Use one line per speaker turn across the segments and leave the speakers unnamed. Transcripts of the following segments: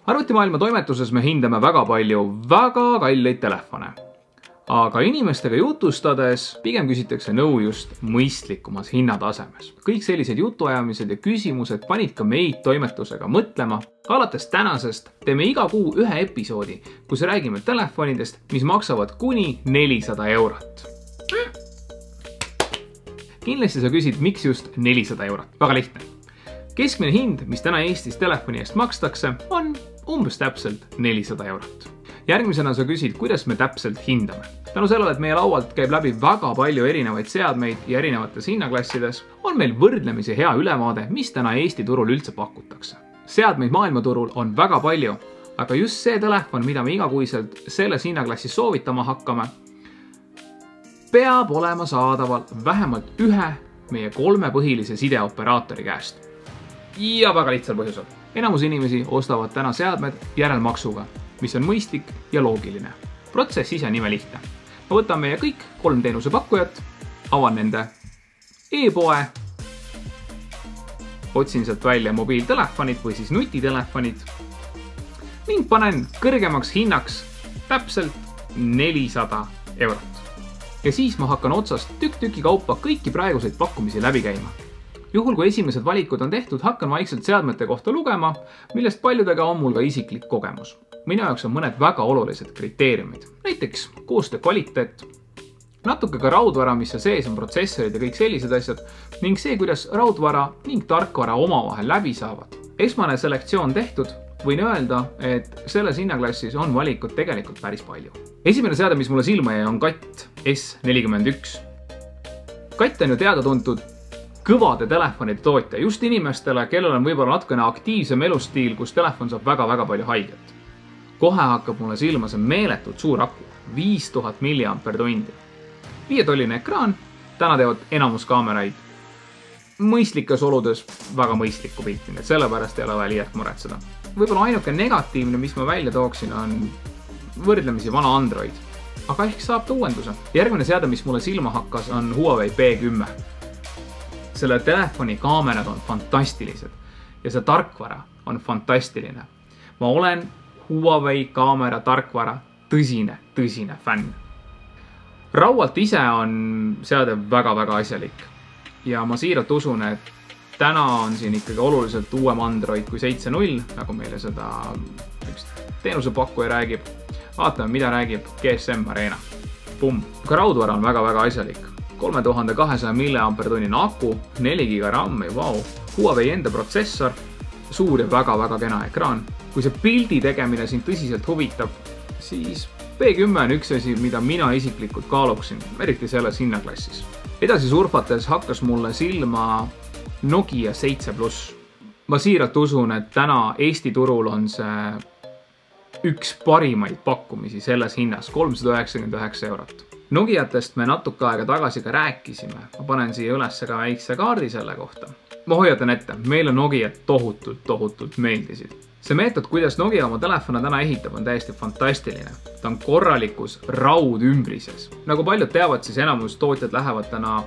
Arvutimaailma toimetuses me hindame väga palju väga kalleid telefone. Aga inimestega jutustades pigem küsitakse nõu just mõistlikumas hinnatasemes. Kõik sellised jutuajamised ja küsimused panid ka meid toimetusega mõtlema. Alates tänasest teeme iga kuu ühe episoodi, kus räägime telefonidest, mis maksavad kuni 400 eurot. Kindlasti sa küsid, miks just 400 eurot? Väga lihtne. Keskmine hind, mis täna Eestis telefoni eest makstakse, on umbes täpselt 400 eurot. Järgmisena sa küsid, kuidas me täpselt hindame. Tänu sellele, et meie laualt käib läbi väga palju erinevaid seadmeid ja erinevates hinnaklassides, on meil võrdlemisi hea ülevaade, mis täna Eesti turul üldse pakutakse. Seadmeid maailmaturul on väga palju, aga just see telefon, mida me igakuiselt selles hinnaklassis soovitama hakkame, peab olema saadaval vähemalt ühe meie 3 põhilise sideoperaatori käest. Ja väga lihtsal põhjusel. Enamus inimesi ostavad täna seadmed järelmaksuga, mis on mõistlik ja loogiline. Protsess ise nime lihtne. Ma võtan meie kõik 3 teenusepakkujat, avan nende e-poe, otsin sealt välja mobiiltelefonid või siis nutitelefonid ning panen kõrgemaks hinnaks täpselt 400 eurot. Ja siis ma hakkan otsast tükk-tüki kaupa kõiki praeguseid pakkumisi läbi käima. Juhul kui esimesed valikud on tehtud, hakkan vaikselt seadmete kohta lugema, millest paljudega on mul ka isiklik kogemus. Minu jaoks on mõned väga olulised kriteeriumid. Näiteks koostöö kvaliteet, natuke ka raudvara, mis sees on protsessorid ja kõik sellised asjad, ning see, kuidas raudvara ning tarkvara omavahel läbi saavad. Esmane selektsioon tehtud, võin öelda, et selles hinnaklassis on valikut tegelikult päris palju. Esimene seade, mis mulle silma jäi, on Katt S41. Katt on ju teada tuntud kõvade telefonide tootja, just inimestele, kellel on võib-olla natukene aktiivsem elustiil, kus telefon saab väga palju haiget. Kohe hakkab mulle silma see meeletult suur aku, 5000 mAh. 5-tolline ekraan, täna teevad enamus kaameraid mõistlikes oludes väga mõistlikku pilti, et sellepärast ei ole vaja liialt muretseda. Võib-olla ainuke negatiivne, mis ma välja tooksin, on võrdlemisi vana Android, aga ehk saab ta uuenduse. Järgmine seade, mis mulle silma hakkas, on Huawei P10. Selle telefoni kaamerad on fantastilised ja see tarkvara on fantastiline. Ma olen Huawei kaamera tarkvara tõsine fänn. Raualt ise on seade väga asjalik ja ma siiralt usun, et täna on siin ikkagi oluliselt uuem Android kui 7.0, nagu meile seda üks teenusepakkuja räägib. Vaatame, mida räägib GSM Arena. Pumm. Ka raudvara on väga asjalik. 3200 mAh aku, 4 GB RAM, vau. Huawei enda protsessor, suur ja väga kena ekraan. Kui see pildi tegemine sind tõsiselt huvitab, siis P10 on üks asi, mida mina isiklikult kaaluksin, eriti selles hinnaklassis. Edasi surfates hakkas mulle silma Nokia 7+. Ma siiralt usun, et täna Eesti turul on see üks parimaid pakkumisi selles hinnas, 399 eurot. Nokiatest me natuke aega tagasi ka rääkisime. Ma panen siia üles ka väikse kaardi selle kohta. Ma hoiatan ette, meile Nokiat tohutult meeldisid. See meetod, kuidas Nokia oma telefone täna ehitab, on täiesti fantastiline. Ta on korralikus raudümbrises. Nagu paljud teavad, siis enamus tootjad lähevad täna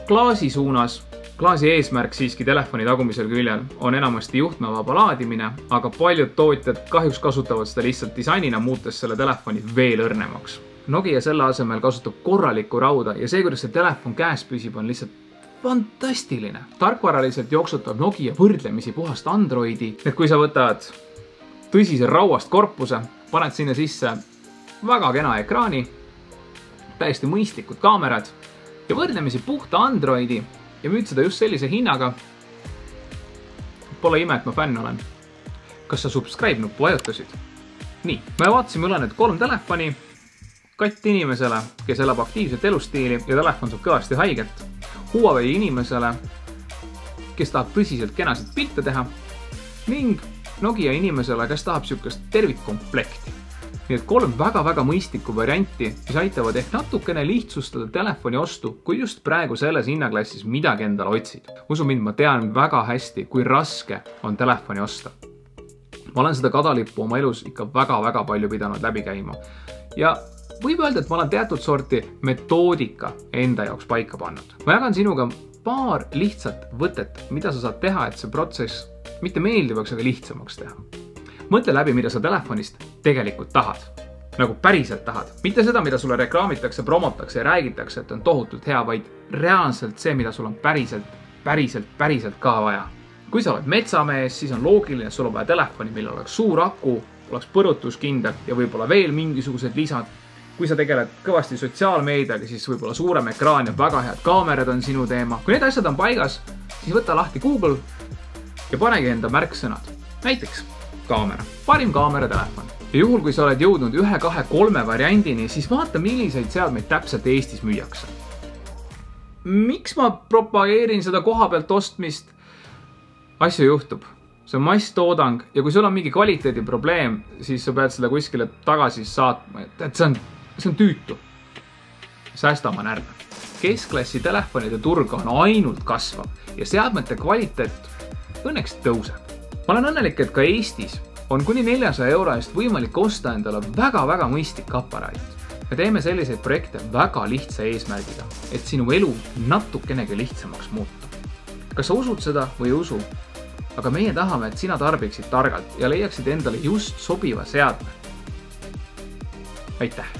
klaasi suunas. Klaasi eesmärk siiski telefoni tagumisel küljel on enamasti juhtmevaba laadimine, aga paljud tootjad kahjuks kasutavad seda lihtsalt disainina, muutes selle telefoni veel õrnemaks. Nokia selle asemel kasutab korralikku rauda ja see, kuidas see telefon käes püsib, on lihtsalt fantastiline. Tarkvaraliselt jooksutab Nokia võrdlemisi puhast Androidi, et kui sa võtad tõsise rauast korpuse, paned sinna sisse väga kena ekraani, täiesti mõistlikud kaamerad ja võrdlemisi puhta Androidi ja müüd seda just sellise hinnaga, pole ime, et ma fänn olen. Kas sa subscribe nuppu vajutasid? Nii, me vaatasime üle need 3 telefoni, Katt inimesele, kes elab aktiivset elustiili ja telefon saab kõvasti haiget. Huawei inimesele, kes tahab tõsiselt kenasid pilte teha ning Nokia inimesele, kes tahab sükast tervikkomplekti. Nii et 3 väga mõistlikku varianti, mis aitavad ehk natukene lihtsustada telefoni ostu, kui just praegu selles hinnaklassis midagi endale otsid. Usu mind, ma tean väga hästi, kui raske on telefoni osta. Ma olen seda kadalippu oma elus ikka väga palju pidanud läbi käima ja võib öelda, et ma olen teatud sorti metoodika enda jaoks paika pannud. Ma jagan sinuga paar lihtsat võtet, mida sa saad teha, et see protsess mitte meeldivaks, aga lihtsamaks teha. mõtle läbi, mida sa telefonist tegelikult tahad. Nagu päriselt tahad. Mitte seda, mida sulle reklaamitakse, promotakse ja räägitakse, et on tohutult hea, vaid reaalselt see, mida sul on päriselt ka vaja. Kui sa oled metsamees, siis on loogiline, sul on vaja telefoni, millel oleks suur aku, oleks põrutuskindel ja võib-olla veel mingisugused lisad. Kui sa tegeled kõvasti sotsiaalmeediaga, siis võib-olla suurem ekraan ja väga head kaamerad on sinu teema. Kui need asjad on paigas, siis võta lahti Google ja panegi enda märksõnad. Näiteks kaamera. Parim kaamera telefon. Ja juhul, kui sa oled jõudnud 1, 2, 3 variandini, siis vaata, milliseid seadmeid täpselt Eestis müüakse. Miks ma propageerin seda koha pealt ostmist? Asju juhtub. See on masstoodang ja kui sul on mingi kvaliteedi probleem, siis sa pead seda kuskile tagasi saatma. Et see on tüütu. Säästa oma närve. Keskklassi telefonide turg on ainult kasvav ja seadmete kvaliteet õnneks tõuseb. Ma olen õnnelik, et ka Eestis on kuni 400 euro eest võimalik osta endale väga mõistlik aparaat. Me teeme selliseid projekte väga lihtsa eesmärgiga, et sinu elu natukenegi lihtsamaks muuta. Kas sa usud seda või ei usu? Aga meie tahame, et sina tarbiksid targalt ja leiaksid endale just sobiva seadme. Aitäh!